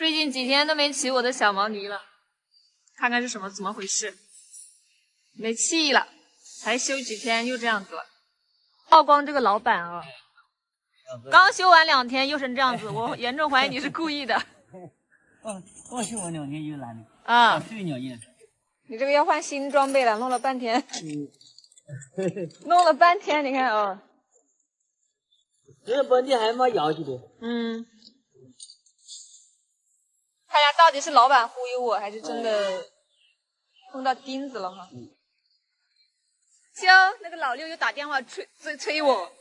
最近几天都没骑我的小毛驴了，看看是怎么回事。没气了，才休几天又这样子了。曝光这个老板啊，刚休完2天又成这样子，我严重怀疑你是故意的。刚休完2天就来了啊，睡2夜。你这个要换新装备了，弄了半天。弄了半天，你看哦。这本地还蛮要求的。看一下到底是老板忽悠我，还是真的碰到钉子了哈？行，那个老六又打电话催我，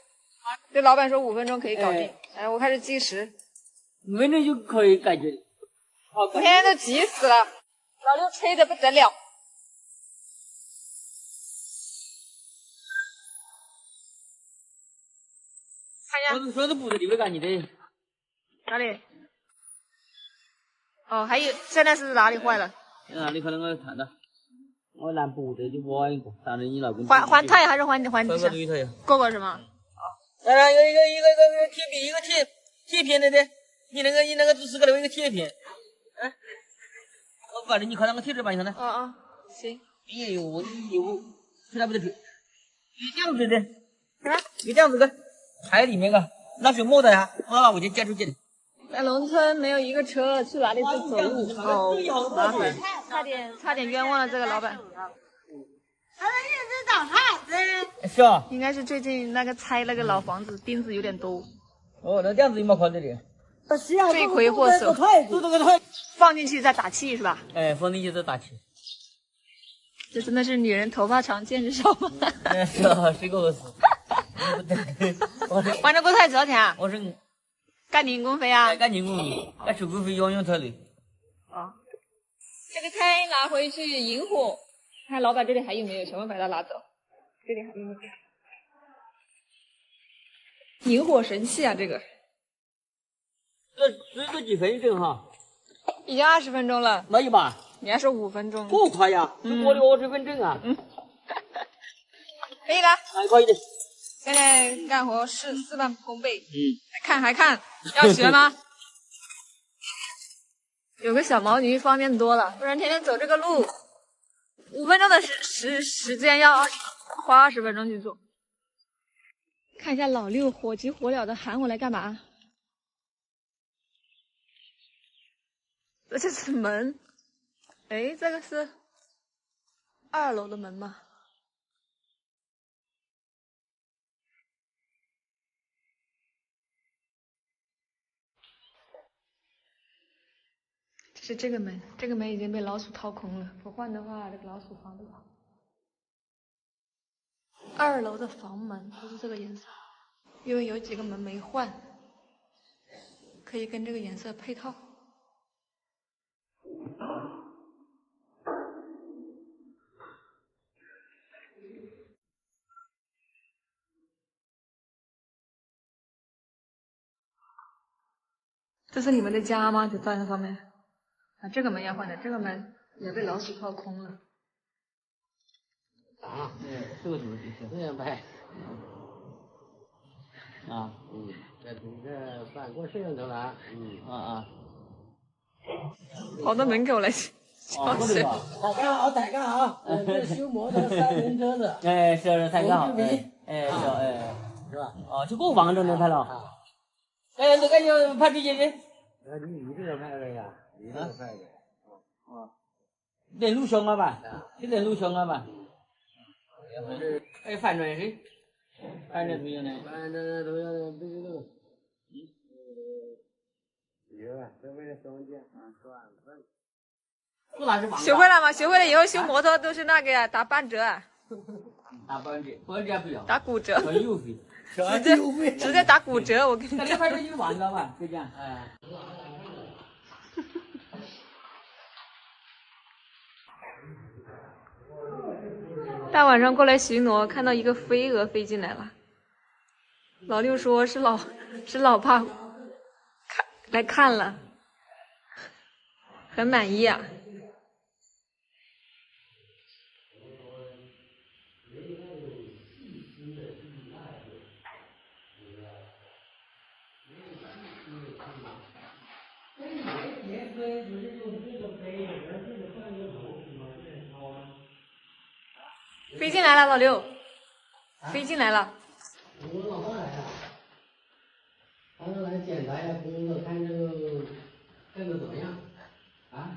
这老板说5分钟可以搞定。哎，我开始计时，5分钟就可以解决。我现在都急死了，老六催的不得了。看一下，说的不是留的干你的。哪里？哦，还有现在是哪里坏了？哪里可能我看到，我拿布的就挖一个，当着你老公。换胎还是换换个铝胎呀？个是吗？有一个铁片，一个铁片的，你那个只是个留一个铁片。哎，我反正你看那个铁质吧，你看那。行。哎呦，现在不得去？你这样子的，你这样子的，海里面个，那是磨的呀，我把我就接出去的。在农村没有一个车，去哪里是走路？哦，麻烦，差点冤枉了这个老板。他说你是找啥子？是啊，应该是最近那个拆那个老房子钉子有点多。哦，那这样子有没看这里？罪魁祸首。这个腿放进去再打气是吧？哎，放进去再打气。这真的是女人头发长见识少吗？是啊，是个事。还这个菜多少钱啊？我是干人工费啊？干人工费，干收工费用才的。啊，这个菜拿回去引火，看老板这里还有没有，全部把它拿走。这里还有没有？引火神器啊，这个。这几分钟哈？已经20分钟了。没有吧？你还说5分钟？多快呀！就过了20分钟啊。可以了。还可以的。现在干活示范烘焙。还看，要学吗？有个小毛驴方便多了，不然天天走这个路，5分钟的时间要花20分钟去做。看一下老六火急火燎的喊我来干嘛？这是门，哎，这个是2楼的门吗？是这个门，这个门已经被老鼠掏空了，不换的话，这个老鼠防不了。2楼的房门都是这个颜色，因为有几个门没换，可以跟这个颜色配套。这是你们的家吗？就站在上面。啊，这个门要换的，这个门也被老鼠掏空了。啊，这个这样拍。啊，这办公室头了。跑到门口来，笑死！大家好，这修摩托3轮车子。哎，是太好。是吧？哦，就够房子能拍了。哎，那个就拍这些人。你一定要拍这个，一定要拍的。连录像吧，现在录像吧。哎，反转是？反转图像呢？反转图像必须这个。有啊，这为了双减学会了吗？学会了以后修摩托都是那个呀，打半折啊。打半折不要。打骨折。很优惠。直接打骨折，我跟你讲。那块就完了嘛，就这样。哎。大晚上过来巡逻，看到一个飞蛾飞进来了。老六说是老爸来看了，很满意啊。飞进来了，老刘，飞进来了。我老爸来了，他说来检查一下工作，看这个干的怎么样啊？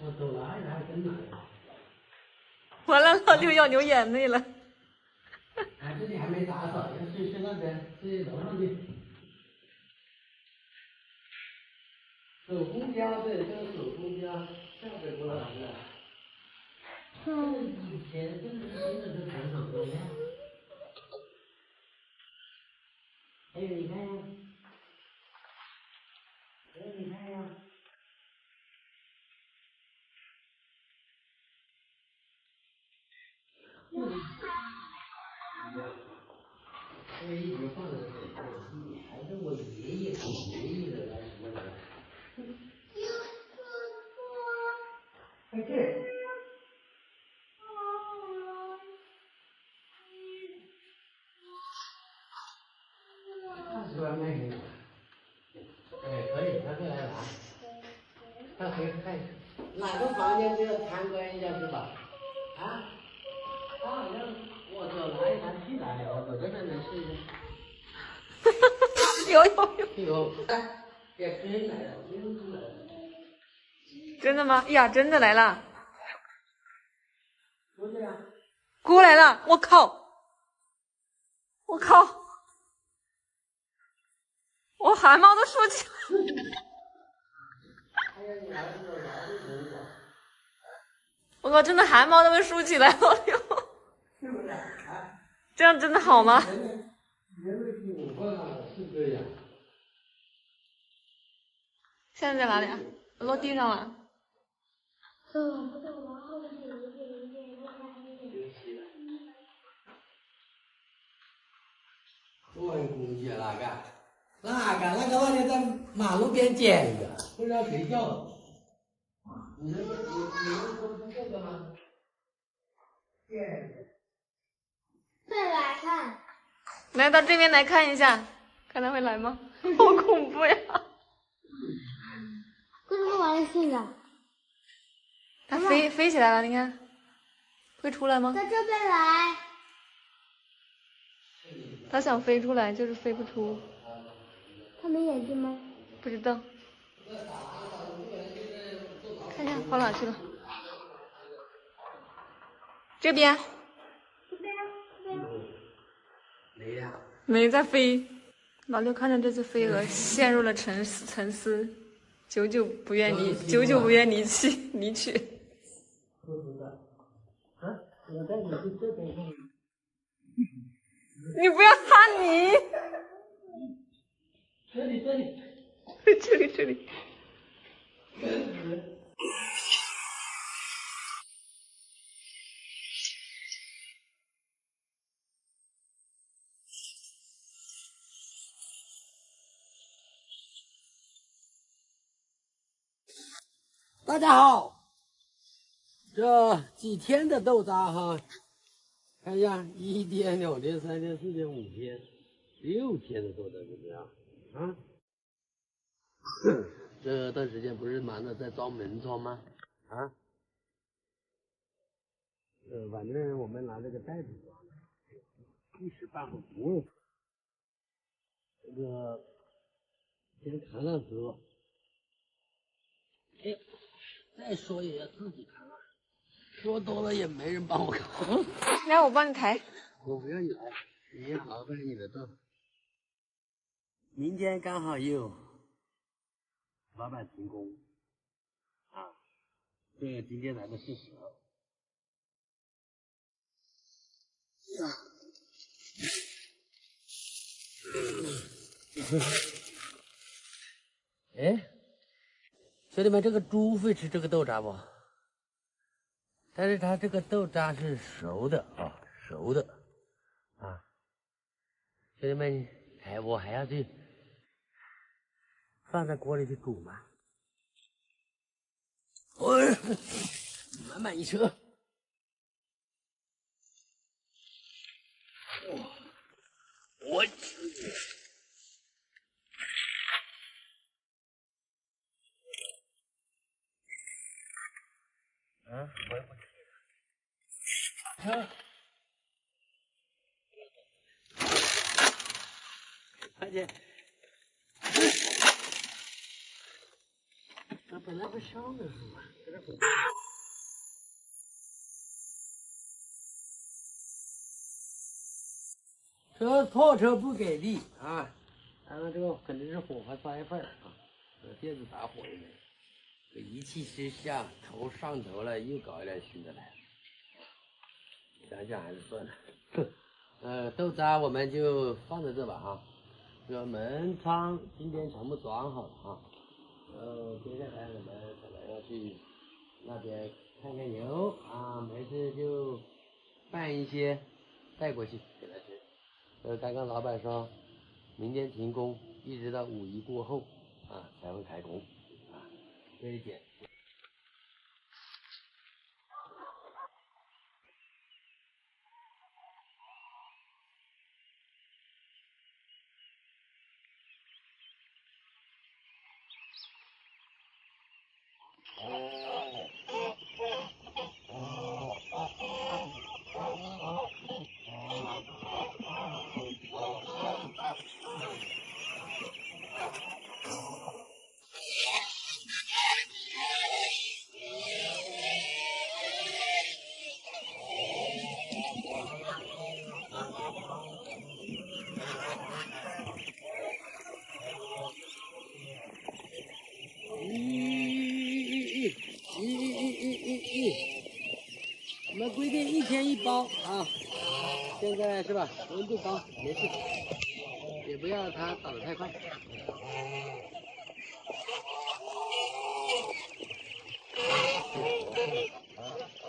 我走了，还真来了。完了，老刘要流眼泪了。俺这里还没打扫，要去那边，去楼上去。手工家，对，这个手工家，下边过来的。以前真的是很手工的。哎，你看呀，哎，你看呀。这个一直放在这里，还是我爷爷的来什么的。哎，这。20万块钱。哎，可以，他可以来拿。他可以看哪个房间就要参观一下是吧？啊？他好像我走哪里他去哪里，我走这边能试一下。有，也真来了，真来了。真的吗？呀，真的来了。过去啊。过来了，我靠！我靠！我汗毛都竖起来。我靠，真的汗毛都会竖起来了，是不是？这样真的好吗？现在在哪里啊？落地上了。多工具那个外面在马路边捡的，不知道谁叫的。你们说是这个吗？再来看。来到这边来看一下，看他会来吗？好恐怖呀！为什么玩游戏的？它飞起来了，你看，会出来吗？在这边来。它想飞出来，就是飞不出。它没眼睛吗？不知道。看一下跑哪去了？这边。没在飞。老六看着这只飞蛾，陷入了沉思，久久不愿离去。我带你去这边看。你不要擦泥。这里。这里。大家好，这几天的豆渣哈，看一下1天、2天、3天、4天、5天、6天的豆渣怎么样啊？这段时间不是忙着在招门窗吗？啊？反正我们拿这个袋子装的，一时半会不会。这个先扛上车，哎，再说也要自己扛啊，说多了也没人帮我扛。来，我帮你抬。我不要你来，你好好干你的豆。明天刚好有老板停工啊，这今天来的是时候。哎，兄弟们，这个猪会吃这个豆渣不？但是它这个豆渣是熟的啊，熟的啊。兄弟们，哎，我还要去放在锅里去煮吗？满满一车。我啊，我也不去。啊！快点！他本来不上的是吗？破车不给力啊！咱们这个肯定是火花塞份儿啊，电子打火一枚，这一气之下头上头了，又搞一辆新的来了。想想还是算了。豆渣我们就放在这吧哈。这个门窗今天全部装好了哈。接下来我们可能要去那边看看牛啊，没事就拌一些带过去给他吃。刚刚老板说，明天停工，一直到5一过后啊才会开工啊，这一点。我们规定1天1包啊，现在是吧？温度高，没事，也不要它倒得太快。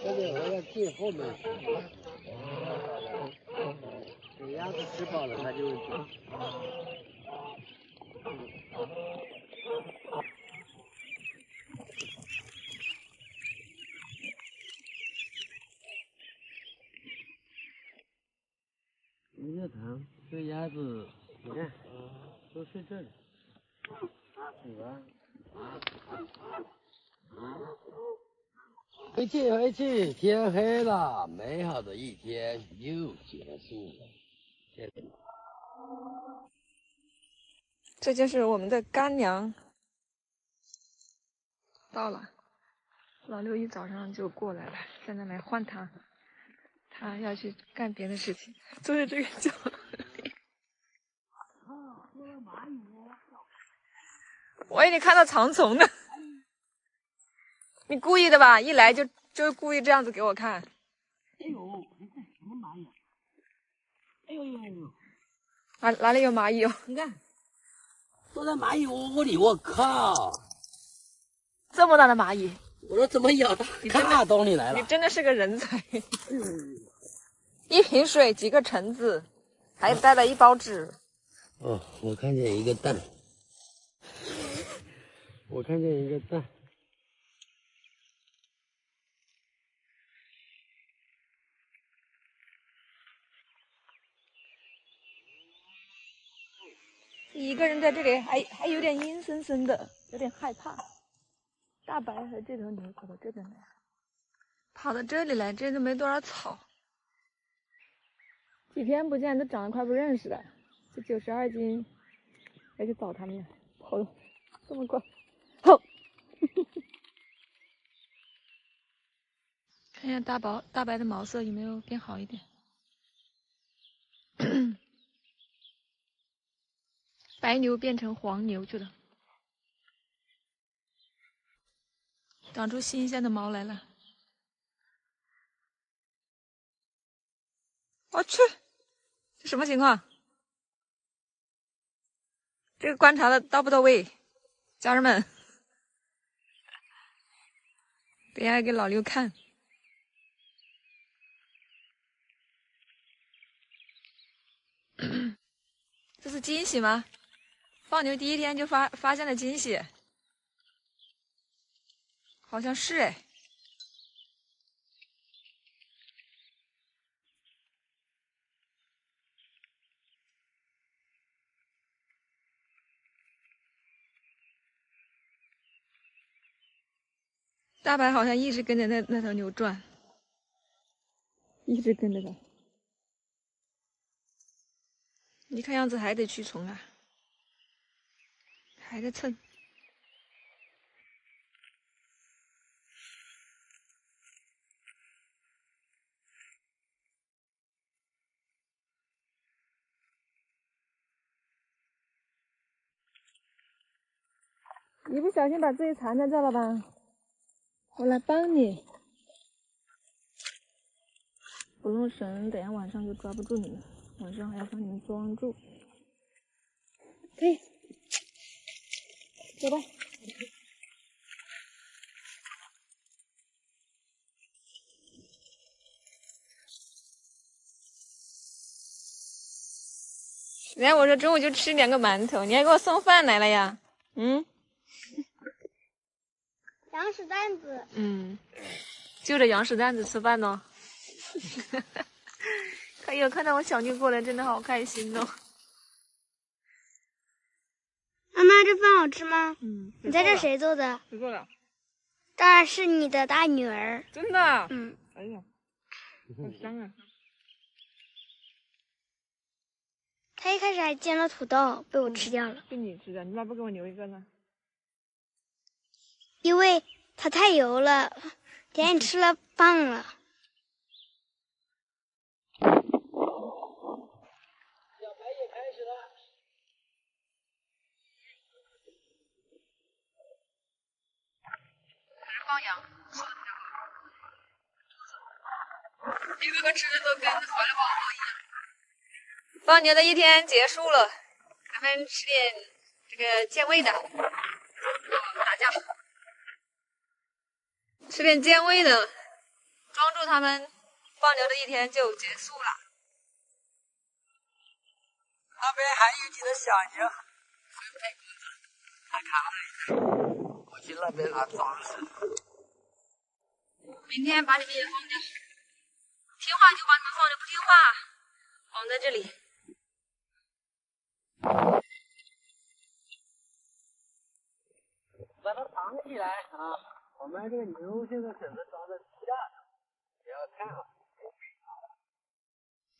这个我要进后面去，等鸭子吃饱了它就会走。一个糖，这鸭子你看都睡这里，对吧？回去，天黑了，美好的一天又结束了。这就是我们的干粮到了。老六一早上就过来了，现在来换他，他要去干别的事情，坐在这个角。我以为你看到长虫呢，你故意的吧？一来就故意这样子给我看。哎呦，你看什么蚂蚁？哎呦呦呦！哪里有蚂蚁哦？你看，都在蚂蚁窝里，我靠！这么大的蚂蚁！我说怎么咬到大洞里来了？你真的是个人才！1瓶水，几个橙子，还带了1包纸。哦，我看见一个蛋，我看见一个蛋。一个人在这里还有点阴森森的，有点害怕。大白和这头牛跑到这边来，跑到这里来，这都没多少草。几天不见，都长得快不认识了。这92斤，要去找他们了，跑得这么快，吼！看一下大白的毛色有没有变好一点。白牛变成黄牛去了，长出新鲜的毛来了。我去，这什么情况？这个观察的到不到位？家人们，等一下给老刘看。这是惊喜吗？放牛第1天就发现了惊喜，好像是哎。大白好像一直跟着那头牛转，一直跟着它。你看样子还得驱虫啊，还在蹭。你不小心把自己缠在这了吧？我来帮你。不用绳，等下晚上就抓不住你们，晚上还要帮你们装住。可以，走吧。来，我说中午就吃2个馒头，你还给我送饭来了呀？嗯。羊屎蛋子。嗯，就着羊屎蛋子吃饭呢。哎呦，看到我小妞过来，真的好开心哦。妈妈，这饭好吃吗？嗯。你猜这谁做的？谁做的？当然是你的大女儿。真的？嗯。哎呀，好香啊！她一开始还煎了土豆，被我吃掉了。被你吃的，你咋不给我留一个呢？因为它太油了，等下你吃了胖了。小白也开始了。放羊，一个个吃的都跟怀了宝宝一样。放牛的一天结束了，咱们吃点这个健胃的，打架，吃点健胃的，装住他们，放牛的一天就结束了。那边还有几个小牛，分配工资，看看了。我去那边拿装饰。明天把你们也放掉，听话就把你们放着，不听话放在这里。把它藏起来啊！我们这个牛现在整个装在支架上，不要看了。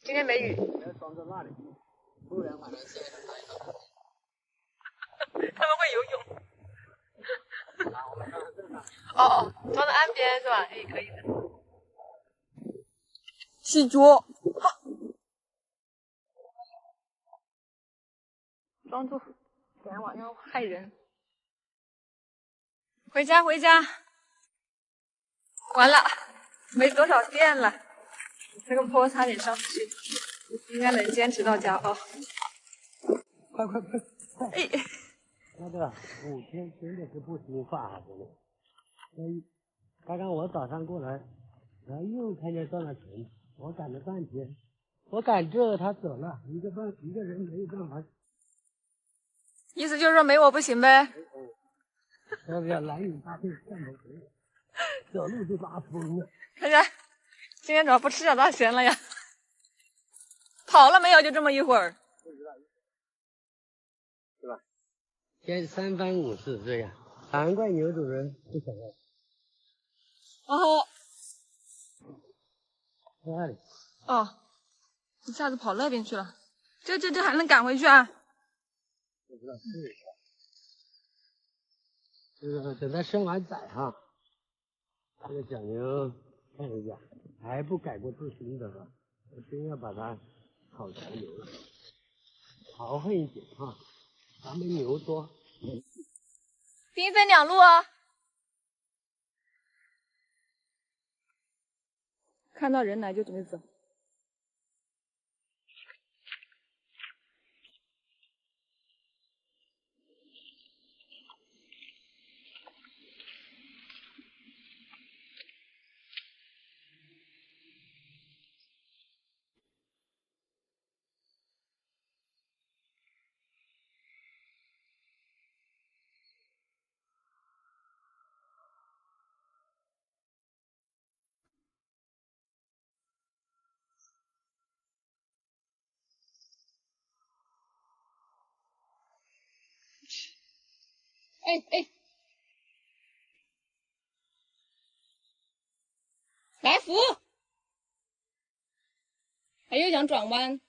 今天没雨，要装在那里，不然晚上晒上太阳。他们会游泳。啊，我们装在这上。哦，装在岸边是吧？哎，可以的。洗脚，哈，装住，不然晚上害人。回家，回家。完了，没多少电了，这个坡差点上不去，应该能坚持到家啊！快快快！哎，那个5天真的是不听话啊，真的。刚刚我早上过来，然后又看见断了绳，我赶了半天，我赶着他走了，一个人没有办法。意思就是说没我不行呗？要不要蓝领搭配干头绳，走路就拉风了。看见，今天怎么不吃小大咸了呀？跑了没有？就这么一会儿。是吧？现在3番5次这样，难怪牛主人不想要。然后，在那里。哦，一下子跑那边去了，这还能赶回去啊？不知道试一下。这个等它生完崽哈，这个小牛看一下，还不改过自新的吧？我真要把它烤柴油了，豪横一点哈，咱们牛多。兵分2路啊！看到人来就准备走。哎哎，来福，他又想转弯。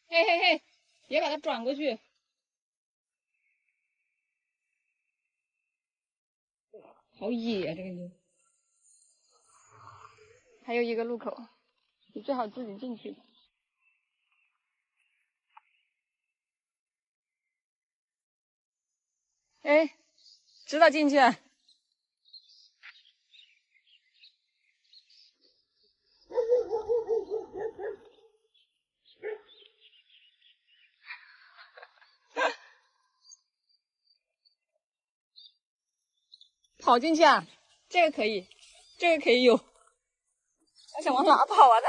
嘿嘿嘿，别把它转过去。好野啊，这个牛。还有一个路口，你最好自己进去。哎，知道进去。跑进去啊，这个可以，这个可以有。他想往哪跑啊他？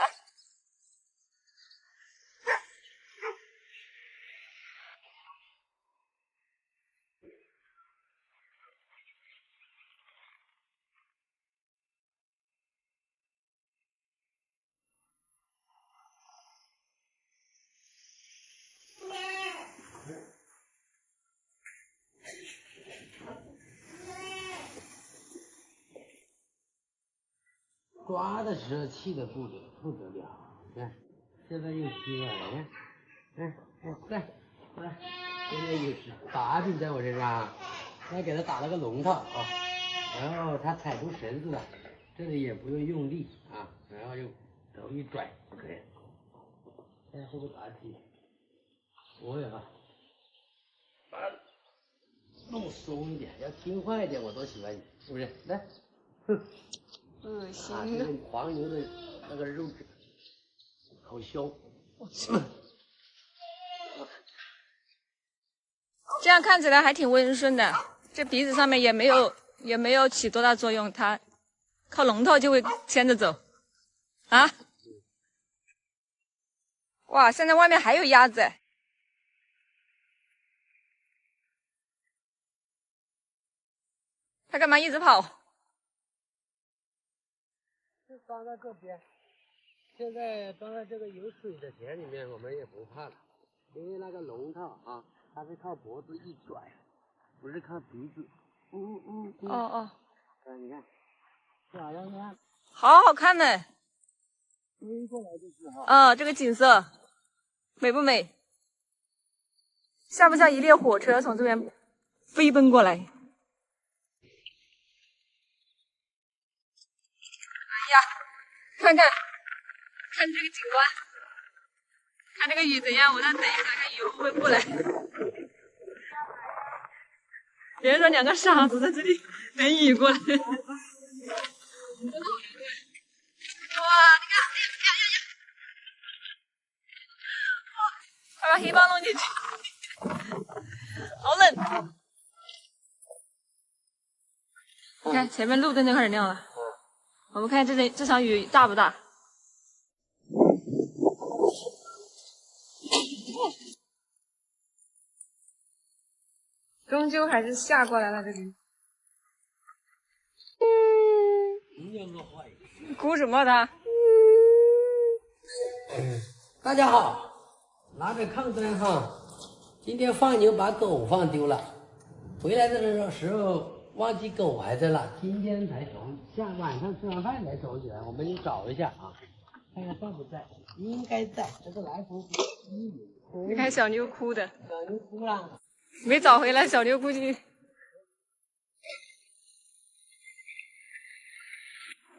抓的时候气得不得了，你看，现在又急了，你看，过来，现在又是把柄在我身上，还给他打了个龙套啊，然后他踩住绳子了，这里也不用用力啊，然后就头一拽就可以了。现在会不会打起？不会吧？把它弄松一点，要听话一点，我多喜欢你，是不是？来，哼。恶心啊，这个黄牛的那个肉质好香，我去。这样看起来还挺温顺的，这鼻子上面也没有起多大作用，它靠龙头就会牵着走。啊！哇，现在外面还有鸭子。它干嘛一直跑？就放在这边，现在放在这个有水的田里面，我们也不怕了，因为那个龙套啊，它是靠脖子一拽，不是靠鼻子。哦，你看，这好像看，好好看呢。飞过来就是哈。这个景色美不美？像不像一列火车从这边飞奔过来？看这个景观，看这个雨怎样？我再等一下，看雨会不会过来。别人说两个傻子在这里等雨过来。哇，你看，快把黑帮弄进去，好冷。你看前面路灯就开始亮了。我们看这场雨大不大？终究还是下过来了，这里。哭什么他？大家好，拿着抗灯哈，今天放牛把狗放丢了，回来的时候忘记狗还在了，今天才收，晚上吃完饭才收起来，我们就找一下啊，看看在不在，应该在。这个来福，你看小妞哭的，小妞哭了，没找回来，小妞估计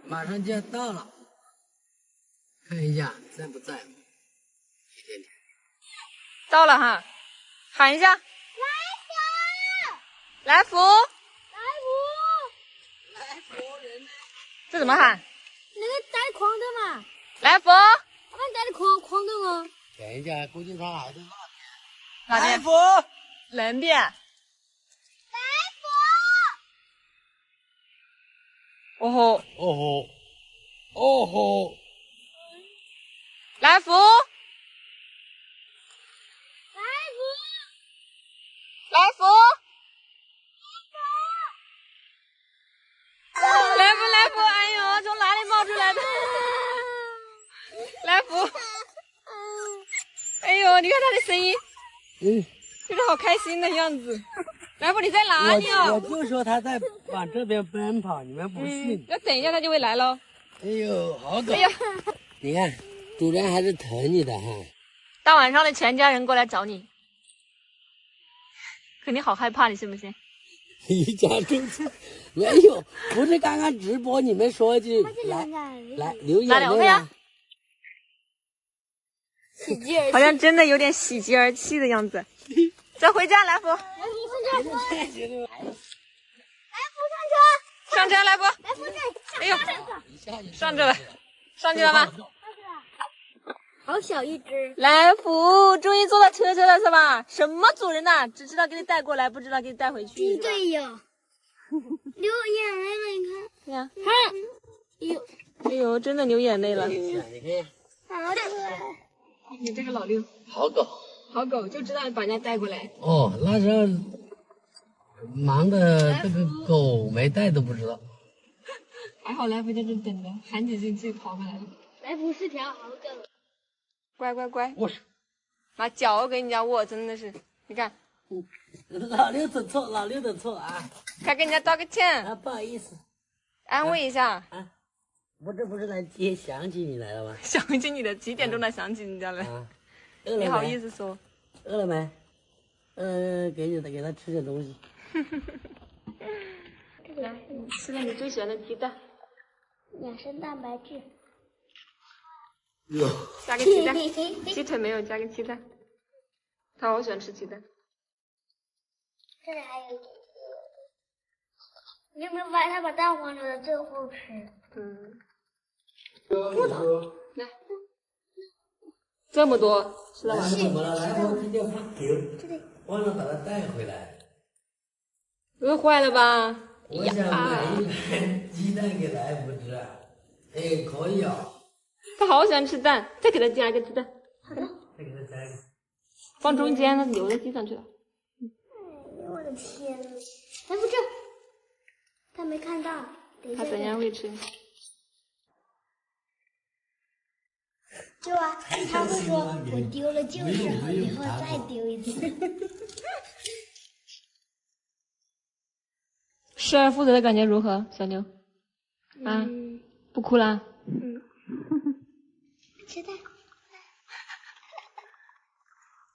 马上就要到了，看一下在不在。一点点。到了哈，喊一下，来福，人呢？这怎么喊？那个带框的嘛，来福，我们带的框的吗？等一下，估计他还在那边。哪边？来福，南边。哦吼，来福，来福，来福，哎呦，从哪里冒出来的？来福，哎呦，你看他的声音，就是好开心的样子。来福，你在哪里啊？我就说他在往这边奔跑，你们不信。要等一下它就会来喽。哎呦，好狗！哎呀，你看，主人还是疼你的哈。大晚上的，全家人过来找你，肯定好害怕，你信不信？一家注册没有，不是刚刚直播你们说句来流眼泪啊。好像真的有点喜极而泣的样子。走，回家，来福。来福上车，来福。哎呦，上去了，上去了吗？好小一只。来福，终于坐到车了是吧？什么主人呐、只知道给你带过来，不知道给你带回去。对呀。流眼泪了，你看。对呀、哎呦，哎呦，真的流眼泪了。你看，好可爱。你这个老六，好狗。好狗，就知道把人家带过来。哦，那时候忙的这个狗没带都不知道。还好来福在这等着，喊几句自己跑过来了。来福是条好狗。乖乖乖，我是拿脚给人家握，真的是，你看，老六的错，老六的错啊！快给人家道个歉，啊，不好意思，安慰一下。啊，我这不是来接想起你来了吗？想起你的几点钟来想起人家来，啊，饿了没？你好意思说？饿了没？给他吃点东西。来，吃了你最喜欢的鸡蛋，养生蛋白质。哟，加个鸡蛋，鸡腿没有，加个鸡蛋。他好喜欢吃鸡蛋。这里还有一个，你有没有发现他把蛋黄留在最后吃？嗯。来，这么多，吃得完吗？怎么了？来，我今天发丢，忘了把它带回来。饿坏了吧？我想买一盘鸡蛋给来福吃。哎，可以啊。他好喜欢吃蛋，再给他加一个鸡蛋。好的。再给他加一个。放中间，他留在地上去了。哎呦我的天呐！来福这，他没看到。等一下。他怎样会吃？就啊，他会说我丢了就是好，以后再丢一次。失而复得的感觉如何，小妞？啊，不哭啦？吃蛋。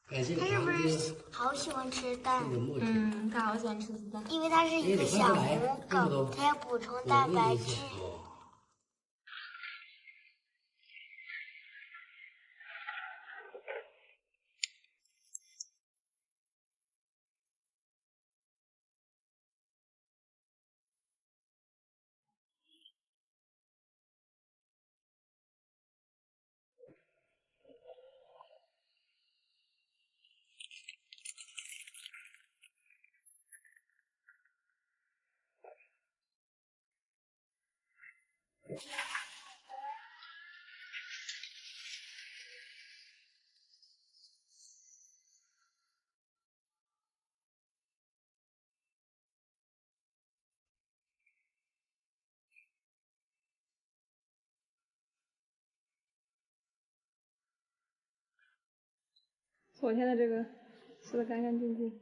感谢他是不是好喜欢吃蛋？他好喜欢吃鸡蛋。因为它是一个小母狗，它要补充蛋白质。昨天的这个吃的干干净净。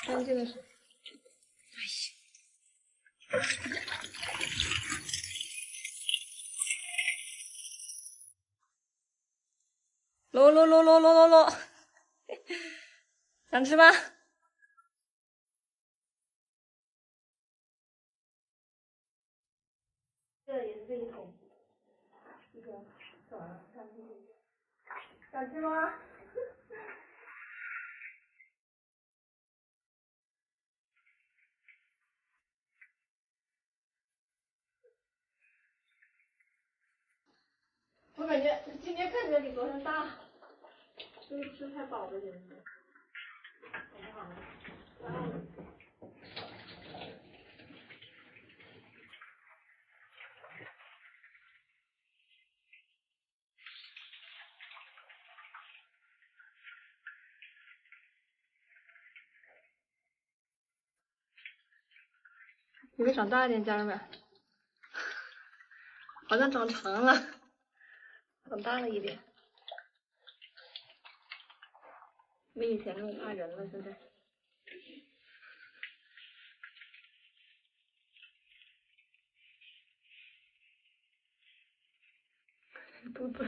干净的是。罗，想吃吗？这也是这一桶，这个吃完了，想吃吗？我感感觉今天看起来比昨天大，就是吃太饱了，简直。有没有长大一点，家人们？好像长长了，长大了一点。没以前那么怕人了，现在。不对。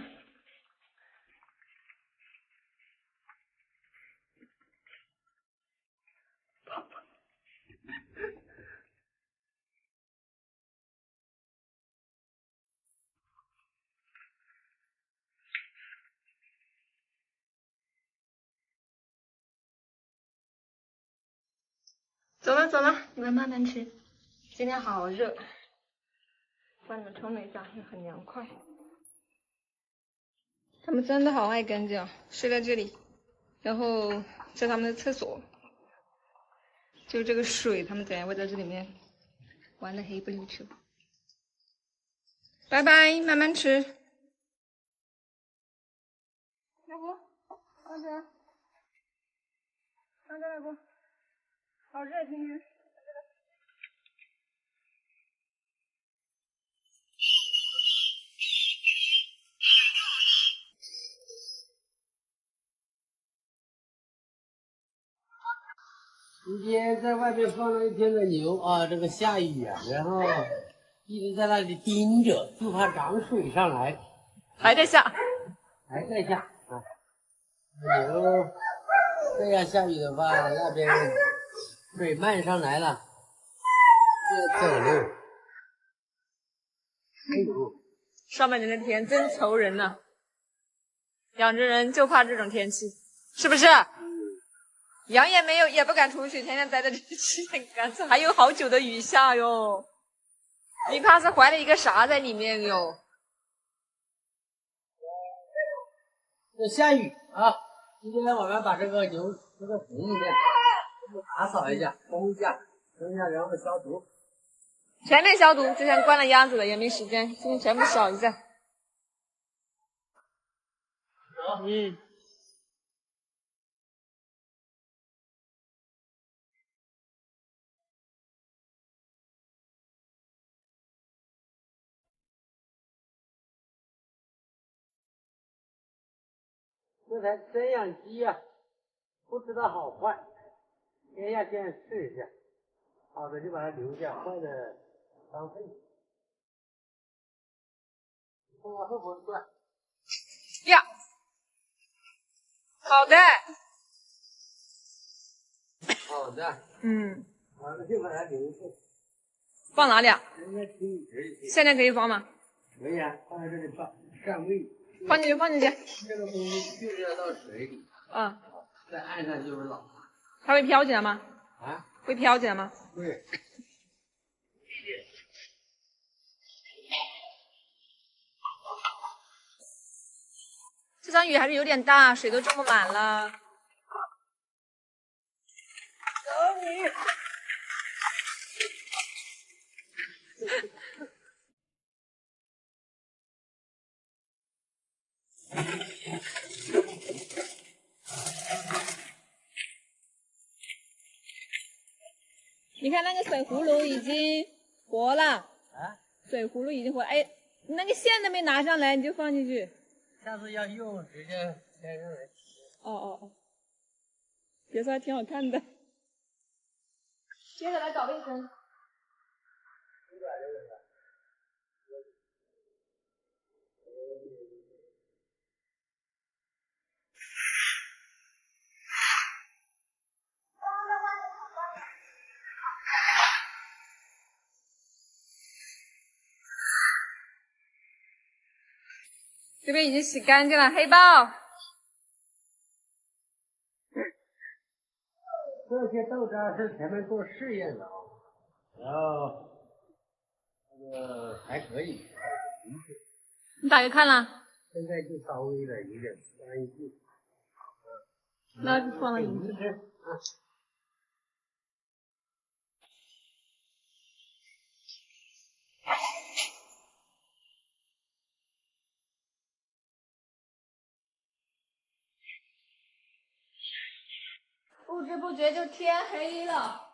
走了走了，你们慢慢吃。今天好热，帮你们冲了一下，也很凉快。他们真的好爱干净，睡在这里，然后这是他们的厕所，就这个水，他们等下会在这里面玩的黑不溜秋。拜拜，慢慢吃。要不，放这，放这来不？好热，今天。今天在外面放了一天的牛啊，这个下雨啊，然后一直在那里盯着，就怕涨水上来。还在下，还在下啊。牛这样下雨的话，那边水漫上来了，就要走了。哎呦，上半年的天真愁人呐、养着人就怕这种天气，是不是？羊也没有，也不敢出去，天天待在这里吃点干草，还有好久的雨下哟。你怕是怀了一个啥在里面哟？这下雨啊！今天我们把这个牛这个棚里面打扫一下，冲一下，然后消毒。全面消毒，之前关了鸭子了，也没时间，今天全部扫一下。嗯。这台增氧机啊，不知道好坏，先试一下，好的就把它留下，坏的当废。看看会不会转？呀，好的。好的。嗯。好的就把它留下。放哪里啊？应该挺直一些。现在可以放吗？可以啊，放在这里占位。放进去，放进去。这个东西就是要到水里。嗯。在岸上就是老。它会飘起来吗？啊？会飘起来吗？对。这场雨还是有点大，水都这么满了。小女。你看那个水葫芦已经活了啊！水葫芦已经活了，哎，那个线都没拿上来，你就放进去。下次要用直接先扔人。哦，别说还挺好看的。接着来搞卫生。这边已经洗干净了，黑豹。这些豆渣是前面做试验的啊，然后还可以。你打开看了？对。现在就稍微的有点酸性。那就放了银子。不知不觉就天黑了。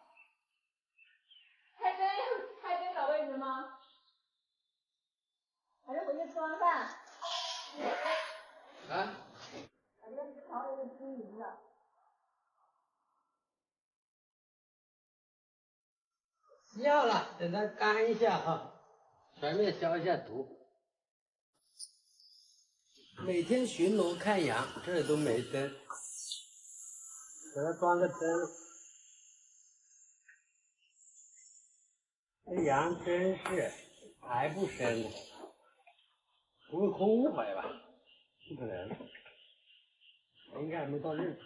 开灯找位置吗？还是回去吃完饭？啊？把这个条也给均匀了。要了，等它干一下哈，全面消一下毒。每天巡逻看羊，这都没灯，给它装个灯。这羊真是还不生呢，不会空怀吧？不可能，应该还没到日子。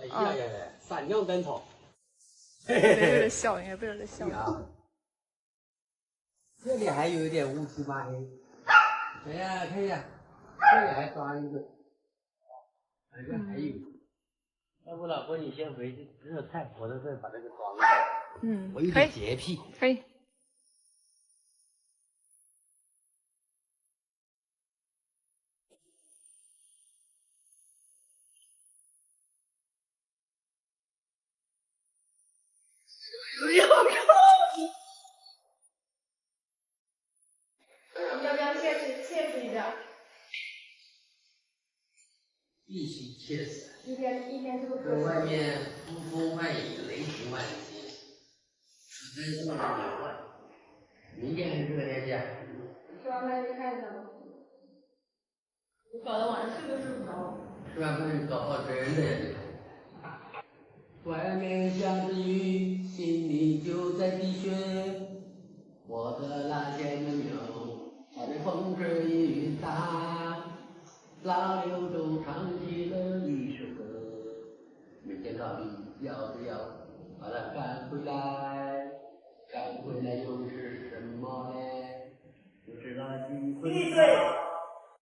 哎呀呀呀！闪亮灯头。被人在笑，应该被人在笑。这里还有一点乌漆嘛黑。哎呀，看一下，这里还装一个，好像还有。要不老婆你先回去热菜，我在这把这个装了。我有点洁癖。可以。要不要切实一点？必须切实。一边这个。跟外面呼风唤雨，雷霆万钧，实在是难坏。明天还是这个天气啊？吃完饭就看一下吧。你搞得晚上睡都睡不着。吃完饭就搞好真的呀！外面下着雨，心里就在滴血。我的蓝天的牛，它被风吹雨打。老柳中唱起了一首歌，明天到底要不要把它赶回来？赶回来又是什么呢？不知道几岁。